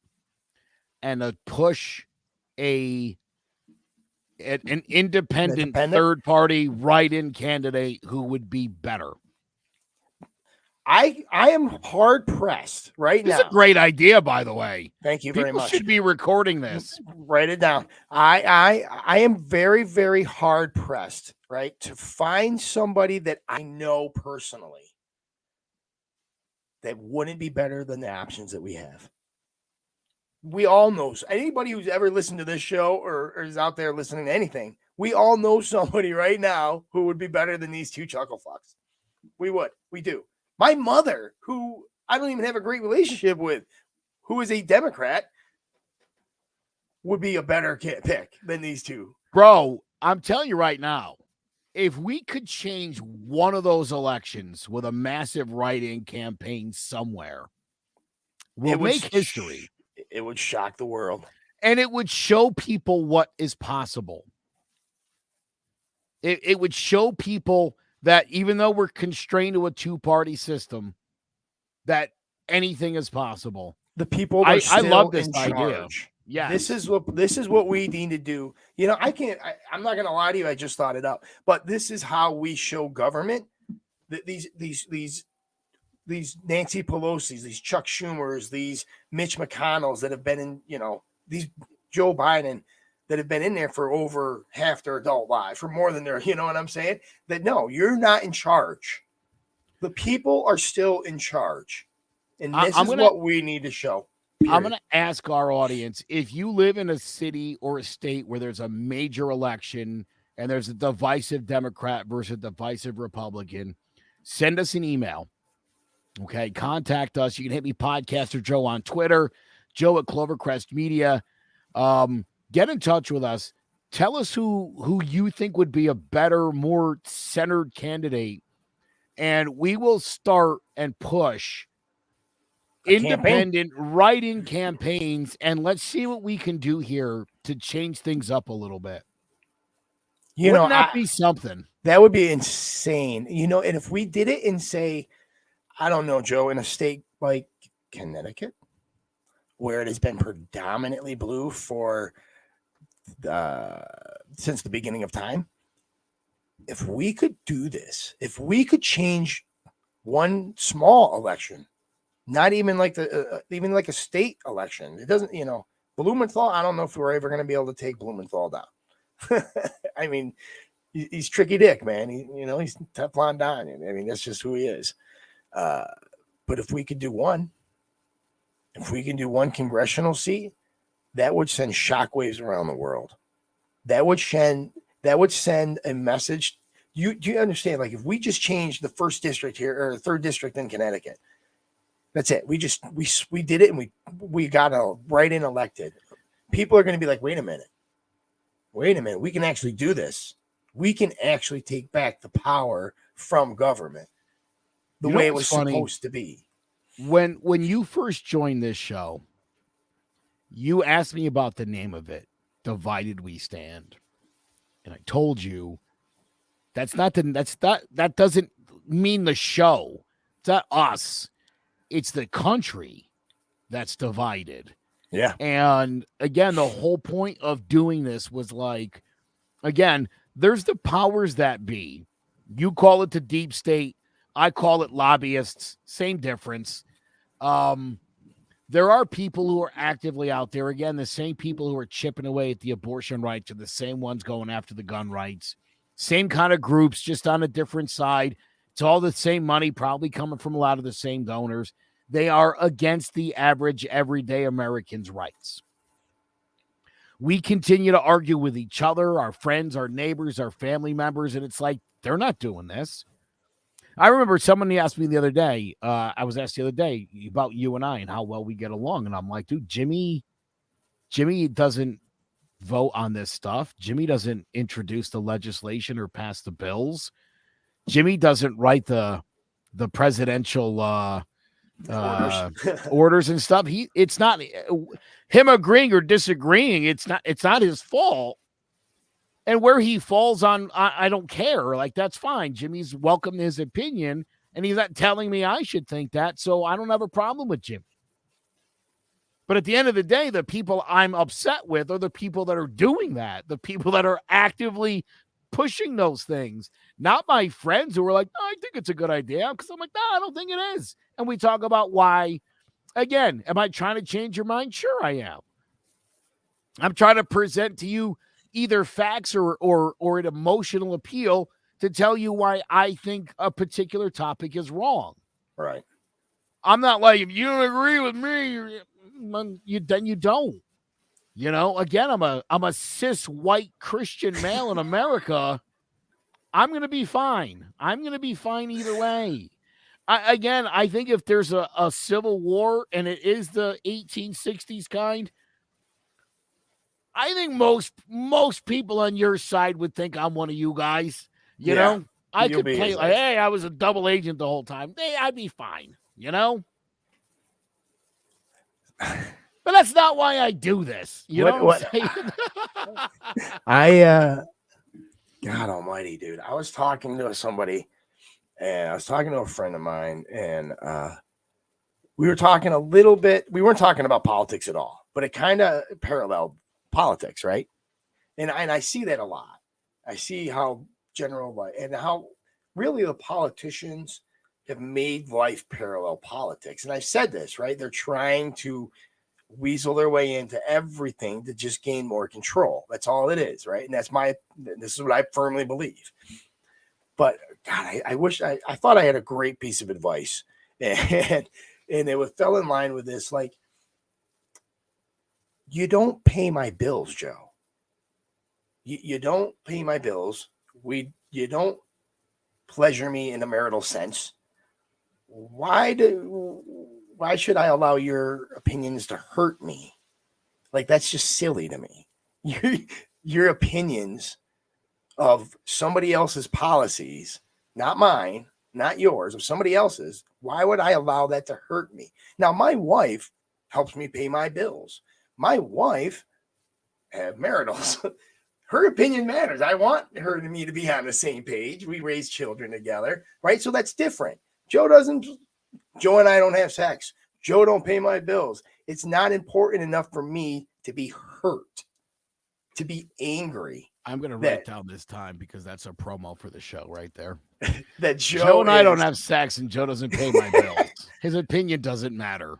and push an independent third party write-in candidate who would be better. I am hard pressed right now. It's a great idea, by the way. Thank you very much. People should be recording this. Write it down. I am very, very hard pressed, right, to find somebody that I know personally that wouldn't be better than the options that we have. We all know anybody who's ever listened to this show or is out there listening to anything. We all know somebody right now who would be better than these two chuckle fucks. We would. We do. My mother, who I don't even have a great relationship with, who is a Democrat, would be a better pick than these two. Bro, I'm telling you right now, if we could change one of those elections with a massive write-in campaign somewhere, we'll make history. It would shock the world. And it would show people what is possible. It would show people that even though we're constrained to a two-party system, that anything is possible. The people are still I love this in idea. charge. Yeah, this is what we need to do. You know, I'm not going to lie to you. I just thought it up, but this is how we show government that these Nancy Pelosi's, these Chuck Schumers, these Mitch McConnells that have been in, these Joe Biden that have been in there for over half their adult lives, for more than their, you know what I'm saying? That no, you're not in charge. The people are still in charge. And this is what we need to show. Period. I'm going to ask our audience, if you live in a city or a state where there's a major election and there's a divisive Democrat versus a divisive Republican, send us an email. Okay, contact us. You can hit me, Podcaster Joe, on Twitter, Joe at Clovercrest Media. Get in touch with us. Tell us who you think would be a better, more centered candidate, and we will start and push independent write-in campaigns, and let's see what we can do here to change things up a little bit. You Wouldn't know, that be something? that would be insane. You know, and if we did it in, say, I don't know, Joe, in a state like Connecticut, where it has been predominantly blue for since the beginning of time, if we could do this, if we could change one small election, not even like even like a state election, it doesn't, you know, Blumenthal. I don't know if we're ever going to be able to take Blumenthal down. I mean, he's tricky dick, man. He's Teflon Don. I mean, that's just who he is. But if we could do one, congressional seat, that would send shockwaves around the world. That would send a message. Do you understand? Like, if we just change the first district here or the third district in Connecticut, that's it. We did it, and we got a write-in elected. People are going to be like, wait a minute, we can actually do this. We can actually take back the power from government the way it was supposed to be. When you first joined this show, you asked me about the name of it, Divided We Stand. And I told you that doesn't mean the show. It's not us. It's the country that's divided. Yeah. And again, the whole point of doing this was like, again, there's the powers that be. You call it the deep state. I call it lobbyists. Same difference. There are people who are actively out there. Again, the same people who are chipping away at the abortion rights are the same ones going after the gun rights. Same kind of groups, just on a different side. It's all the same money, probably coming from a lot of the same donors. They are against the average, everyday American's rights. We continue to argue with each other, our friends, our neighbors, our family members, and it's like, they're not doing this. I remember someone asked me the other day, I was asked the other day about you and I and how well we get along. And I'm like, dude, Jimmy doesn't vote on this stuff. Jimmy doesn't introduce the legislation or pass the bills. Jimmy doesn't write the presidential orders and stuff. It's not him agreeing or disagreeing. It's not his fault. And where he falls on, I don't care. Like, that's fine. Jimmy's welcome his opinion, and he's not telling me I should think that, so I don't have a problem with Jimmy. But at the end of the day, the people I'm upset with are the people that are doing that, the people that are actively pushing those things, not my friends who are like, oh, I think it's a good idea, because I'm like, no, I don't think it is. And we talk about why. Again, am I trying to change your mind? Sure I am. I'm trying to present to you either facts or an emotional appeal to tell you why I think a particular topic is wrong. Right. I'm not like, if you don't agree with me, then you don't. You know, again, I'm a cis white Christian male in America. I'm going to be fine. I'm going to be fine either way. I think if there's a civil war and it is the 1860s kind, I think most people on your side would think I'm one of you guys. You know, I could play like, hey, I was a double agent the whole time. Hey, I'd be fine, you know? But that's not why I do this. You know what I'm saying? God almighty, dude. I was talking to somebody, and I was talking to a friend of mine, and we were talking a little bit. We weren't talking about politics at all, but it kind of paralleled politics, right? And I see that a lot. I see how and how really the politicians have made life parallel politics. And I've said this, right? They're trying to weasel their way into everything to just gain more control. That's all it is, right? And this is what I firmly believe. But God, I wish I thought I had a great piece of advice, and it fell in line with this. Like, you don't pay my bills, Joe. You don't pay my bills. You don't pleasure me in a marital sense. Why should I allow your opinions to hurt me? Like, that's just silly to me. Your opinions of somebody else's policies, not mine, not yours, of somebody else's, why would I allow that to hurt me? Now, my wife helps me pay my bills. My wife have maritals. Her opinion matters. I want her and me to be on the same page. We raise children together, right? So that's different. Joe and I don't have sex. Joe don't pay my bills. It's not important enough for me to be hurt, to be angry. I'm going to write down this time because that's a promo for the show right there. That Joe and I don't have sex and Joe doesn't pay my bills. His opinion doesn't matter.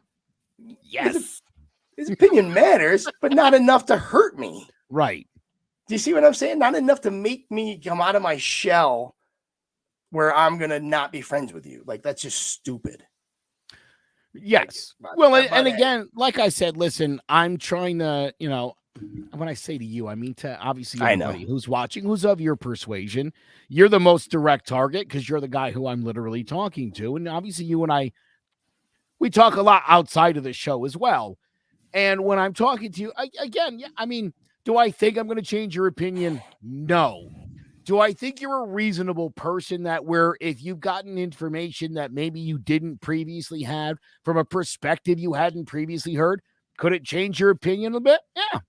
Yes. His opinion matters, but not enough to hurt me. Right. Do you see what I'm saying? Not enough to make me come out of my shell where I'm going to not be friends with you. Like, that's just stupid. Yes. Well, and again, like I said, listen, I'm trying to, when I say to you, I mean to obviously everybody who's watching, who's of your persuasion. You're the most direct target because you're the guy who I'm literally talking to. And obviously you and I, we talk a lot outside of the show as well. And when I'm talking to you, do I think I'm going to change your opinion? No. Do I think you're a reasonable person that where if you've gotten information that maybe you didn't previously have from a perspective you hadn't previously heard, could it change your opinion a bit? Yeah.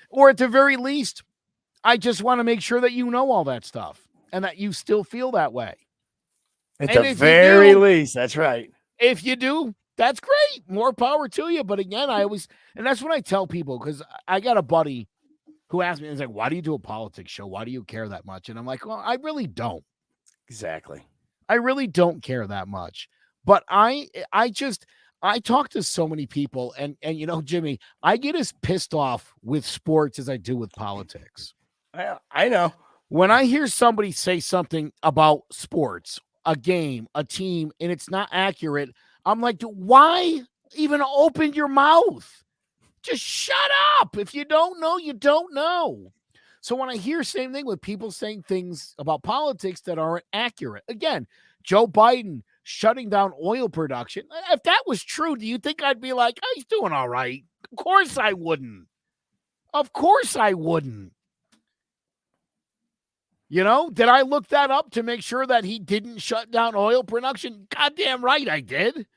Or at the very least, I just want to make sure that you know all that stuff and that you still feel that way. At the very least, that's right. If you do, that's great. More power to you. But again, and that's what I tell people, because I got a buddy who asked me, he's like, why do you do a politics show? Why do you care that much? And I'm like, well, I really don't. Exactly. I really don't care that much. But I talk to so many people, and Jimmy, I get as pissed off with sports as I do with politics. I know. When I hear somebody say something about sports, a game, a team, and it's not accurate, I'm like, why even open your mouth? Just shut up. If you don't know, you don't know. So when I hear same thing with people saying things about politics that aren't accurate, again, Joe Biden shutting down oil production. If that was true, do you think I'd be like, oh, he's doing all right? Of course I wouldn't. Of course I wouldn't. Did I look that up to make sure that he didn't shut down oil production? Goddamn right I did.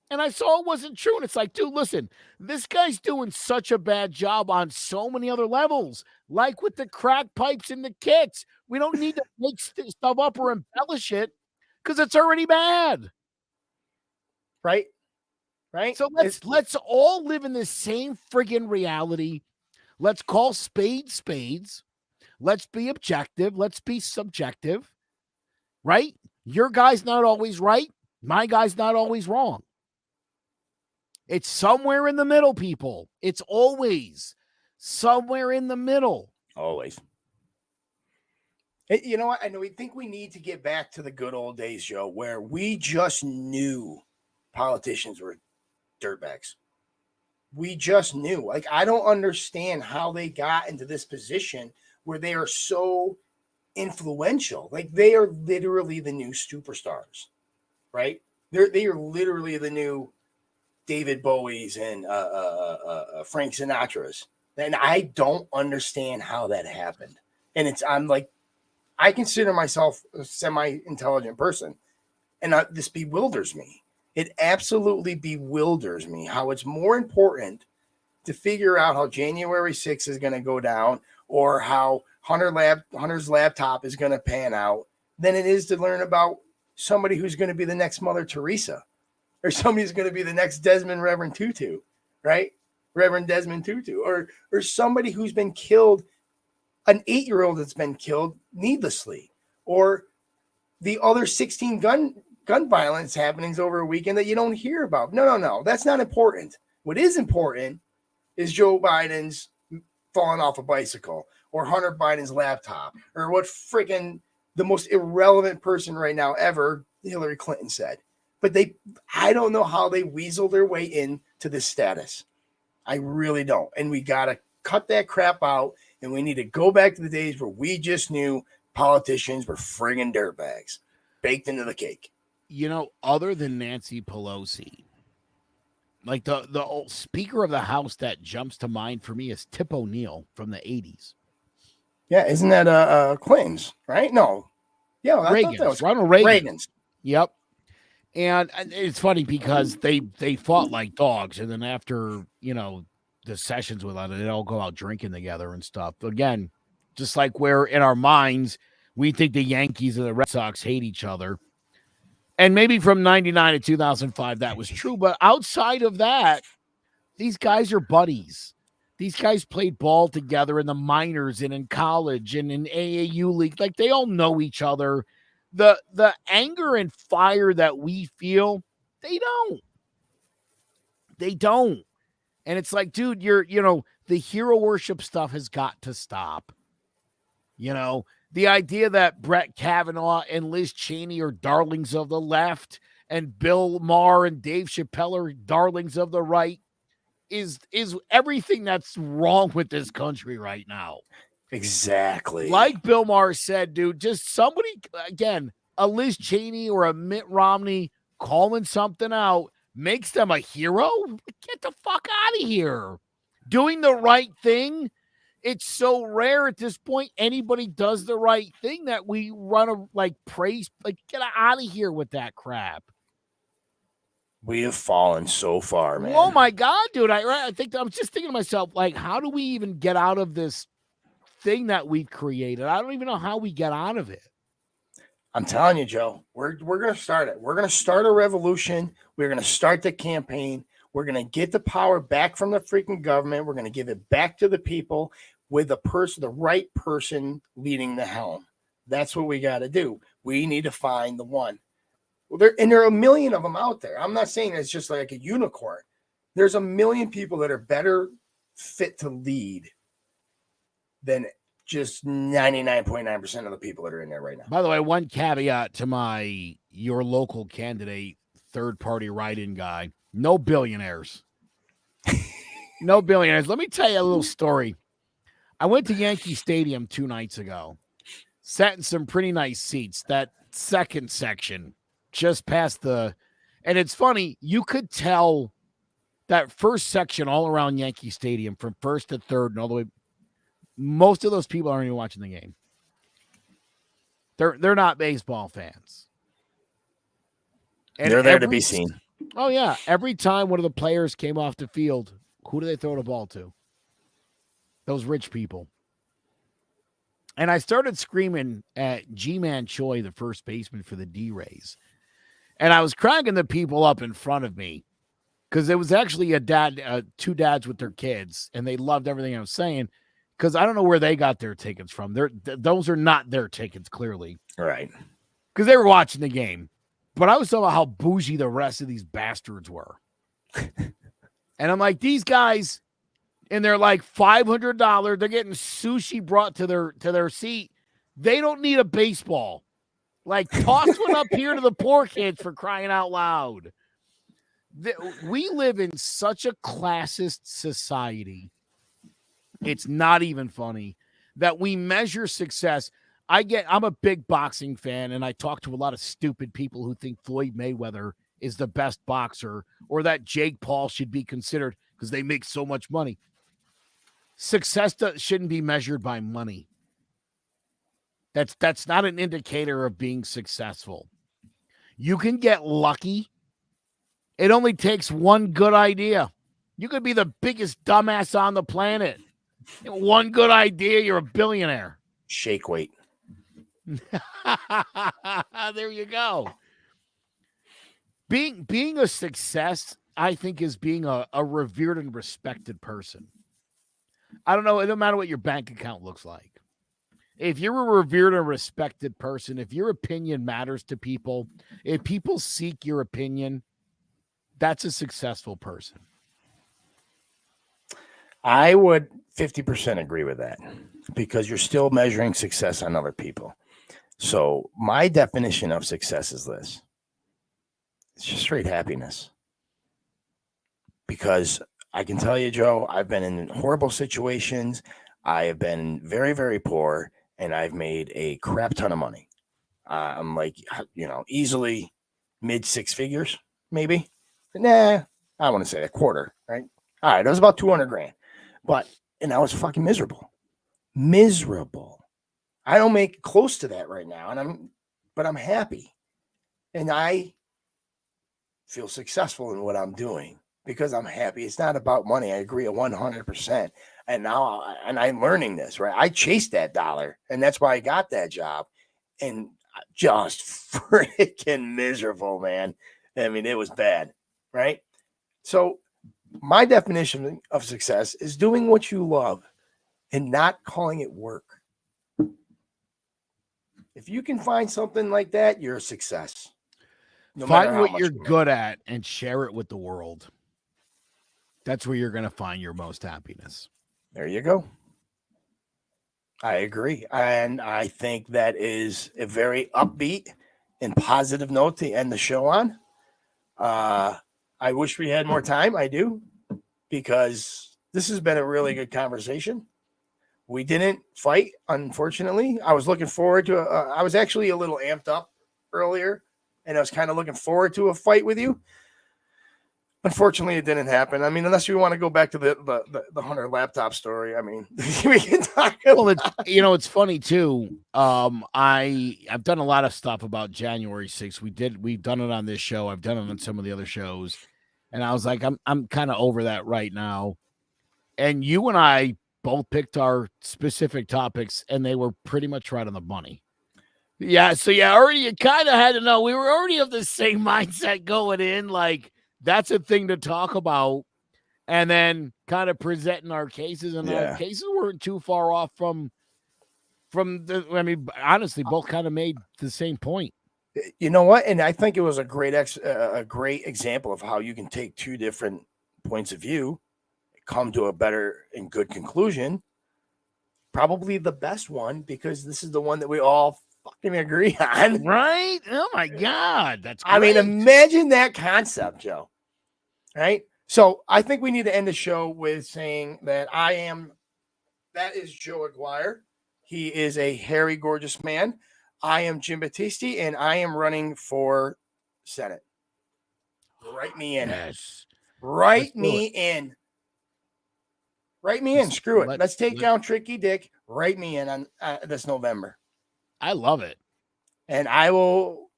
And I saw it wasn't true. And it's like, dude, listen, this guy's doing such a bad job on so many other levels, like with the crack pipes and the kicks. We don't need to make stuff up or embellish it because it's already bad. Right? So let's all live in the same friggin' reality. Let's call spades spades. Let's be objective. Let's be subjective. Right? Your guy's not always right. My guy's not always wrong. It's somewhere in the middle, people. It's always somewhere in the middle. Always. You know what? I know we think we need to get back to the good old days, Joe, where we just knew politicians were dirtbags. We just knew. Like, I don't understand how they got into this position where they are so influential. Like, they are literally the new superstars, right? They are literally the new David Bowie's and Frank Sinatra's. And I don't understand how that happened. And I'm like, I consider myself a semi-intelligent person, and this bewilders me. It absolutely bewilders me how it's more important to figure out how January 6th is going to go down or how Hunter's laptop is going to pan out than it is to learn about somebody who's going to be the next Mother Teresa. Or somebody's going to be the next Desmond Reverend Tutu, right? Reverend Desmond Tutu. Or somebody who's been killed, an 8-year-old that's been killed needlessly. Or the other 16 gun violence happenings over a weekend that you don't hear about. No. That's not important. What is important is Joe Biden's falling off a bicycle or Hunter Biden's laptop or what freaking the most irrelevant person right now ever, Hillary Clinton, said. But I don't know how they weasel their way into this status. I really don't. And we got to cut that crap out. And we need to go back to the days where we just knew politicians were friggin' dirtbags baked into the cake. Other than Nancy Pelosi, like the old Speaker of the House that jumps to mind for me is Tip O'Neill from the 80s. Yeah. Isn't that Clinton's, right? No. Yeah. I thought that was Ronald Reagan. Reagan's. Yep. And it's funny because they fought like dogs, and then after the sessions with them. They all go out drinking together and stuff. Again, just like where in our minds we think the Yankees and the Red Sox hate each other. And maybe from 99 to 2005 that was true, but outside of that, these guys are buddies. These guys played ball together in the minors and in college and in AAU league. Like, they all know each other. The anger and fire that we feel, they don't. They don't. And it's like, dude, the hero worship stuff has got to stop. The idea that Brett Kavanaugh and Liz Cheney are darlings of the left and Bill Maher and Dave Chappelle are darlings of the right is everything that's wrong with this country right now. Exactly. Like Bill Maher said, dude, just somebody, again, a Liz Cheney or a Mitt Romney calling something out makes them a hero? Get the fuck out of here. Doing the right thing, it's so rare at this point anybody does the right thing that we run praise. Like, get out of here with that crap. We have fallen so far, man. Oh my God, dude. I think I'm just thinking to myself, like, how do we even get out of this thing that we've created? I don't even know how we get out of it. I'm telling you, Joe, we're going to start it. We're going to start a revolution. We're going to start the campaign. We're going to get the power back from the freaking government. We're going to give it back to the people with the right person leading the helm. That's what we got to do. We need to find the one. Well, there are a million of them out there. I'm not saying it's just like a unicorn. There's a million people that are better fit to lead than just 99.9% of the people that are in there right now. By the way, one caveat to your local candidate, third-party write-in guy, no billionaires. No billionaires. Let me tell you a little story. I went to Yankee Stadium 2 nights ago, sat in some pretty nice seats, that second section, just past and it's funny, you could tell that first section all around Yankee Stadium from first to third and all the way, most of those people aren't even watching the game. They're not baseball fans. And they're there to be seen. Oh, yeah. Every time one of the players came off the field, who do they throw the ball to? Those rich people. And I started screaming at G-Man Choi, the first baseman for the D-Rays. And I was cracking the people up in front of me because it was actually two dads with their kids, and they loved everything I was saying because I don't know where they got their tickets from. Those are not their tickets, clearly. Right. Because they were watching the game. But I was talking about how bougie the rest of these bastards were. And I'm like, these guys, and they're like $500. They're getting sushi brought to their seat. They don't need a baseball. Like, toss one up here to the poor kids, for crying out loud. We live in such a classist society. It's not even funny that we measure success. I'm a big boxing fan, and I talk to a lot of stupid people who think Floyd Mayweather is the best boxer or that Jake Paul should be considered because they make so much money. Success shouldn't be measured by money. That's not an indicator of being successful. You can get lucky. It only takes one good idea. You could be the biggest dumbass on the planet. One good idea, you're a billionaire. Shake weight. There you go. Being a success, I think, is being a revered and respected person. I don't know. It don't matter what your bank account looks like. If you're a revered and respected person, if your opinion matters to people, if people seek your opinion, that's a successful person. I would 50% agree with that because you're still measuring success on other people. So my definition of success is this. It's just straight happiness. Because I can tell you, Joe, I've been in horrible situations. I have been very, very poor, and I've made a crap ton of money. I'm like, easily mid 6 figures, maybe. Nah, I want to say a quarter, right? All right, that was about 200 grand. And I was fucking miserable. Miserable. I don't make close to that right now, but I'm happy. And I feel successful in what I'm doing. because I'm happy. It's not about money. I agree 100%. And now, I'm learning this, right? I chased that dollar, and that's why I got that job. And just freaking miserable, man. I mean, it was bad, right? So my definition of success is doing what you love and not calling it work. If you can find something like that, you're a success. No matter Find how what much you're you make. good at and share it with the world. That's where you're going to find your most happiness. There you go. I agree. And I think that is a very upbeat and positive note to end the show on. I wish we had more time. I do, because this has been a really good conversation. We didn't fight, unfortunately. I was looking forward to I was actually a little amped up earlier, and I was kind of looking forward to a fight with you. Unfortunately, it didn't happen. I mean, unless you want to go back to the Hunter laptop story. I mean, we can talk about. Well, it's funny too. I've done a lot of stuff about January 6th. We've done it on this show. I've done it on some of the other shows, and I was like, I'm kind of over that right now. And you and I both picked our specific topics, and they were pretty much right on the money. Yeah, so already you kind of had to know we were already of the same mindset going in. Like, that's a thing to talk about, and then kind of presenting our cases, and our cases weren't too far off from the. I mean, honestly, both kind of made the same point. You know what? And I think it was a great example of how you can take two different points of view, come to a better and good conclusion. Probably the best one, because this is the one that we all fucking agree on. Right? Oh my God. That's great. I mean, imagine that concept, Joe. Right? So I think we need to end the show with saying that that is Joe Aguirre. He is a hairy, gorgeous man. I am Jim Battisti, and I am running for Senate. Write me in. Yes. Write me in. Write me in. Screw it. Let's take down Tricky Dick. Write me in on this November. I love it. And I'll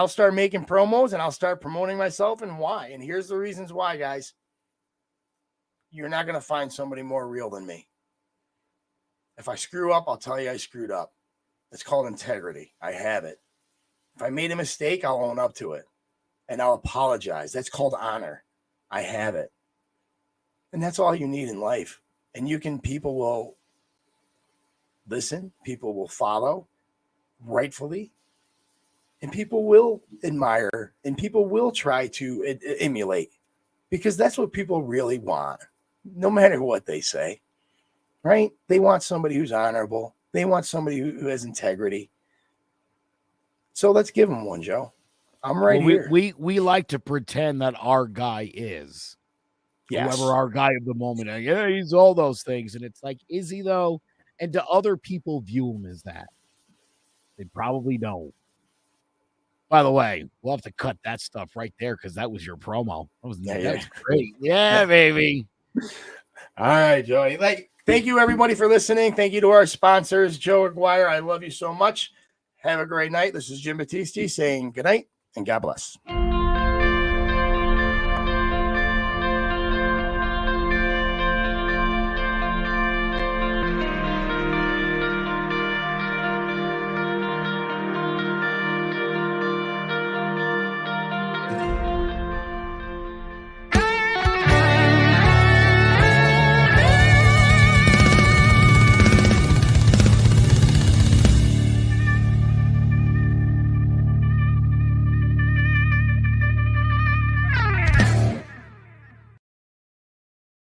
start making promos, and I'll start promoting myself and why. And here's the reasons why, guys. You're not going to find somebody more real than me. If I screw up, I'll tell you I screwed up. It's called integrity. I have it. If I made a mistake, I'll own up to it. And I'll apologize. That's called honor. I have it. And that's all you need in life. And people will listen. People will follow rightfully. And people will admire. And people will try to emulate. Because that's what people really want. No matter what they say. Right? They want somebody who's honorable. They want somebody who has integrity. So let's give them one, Joe. I'm right here. We like to pretend that our guy is. Yes. Whoever our guy of the moment. Yeah, he's all those things. And it's like, is he though? And do other people view him as that? They probably don't. By the way, we'll have to cut that stuff right there because that was your promo. That was great. Yeah, baby. All right, Joey. Thank you, everybody, for listening. Thank you to our sponsors, Joe Aguirre. I love you so much. Have a great night. This is Jim Battisti saying good night and God bless.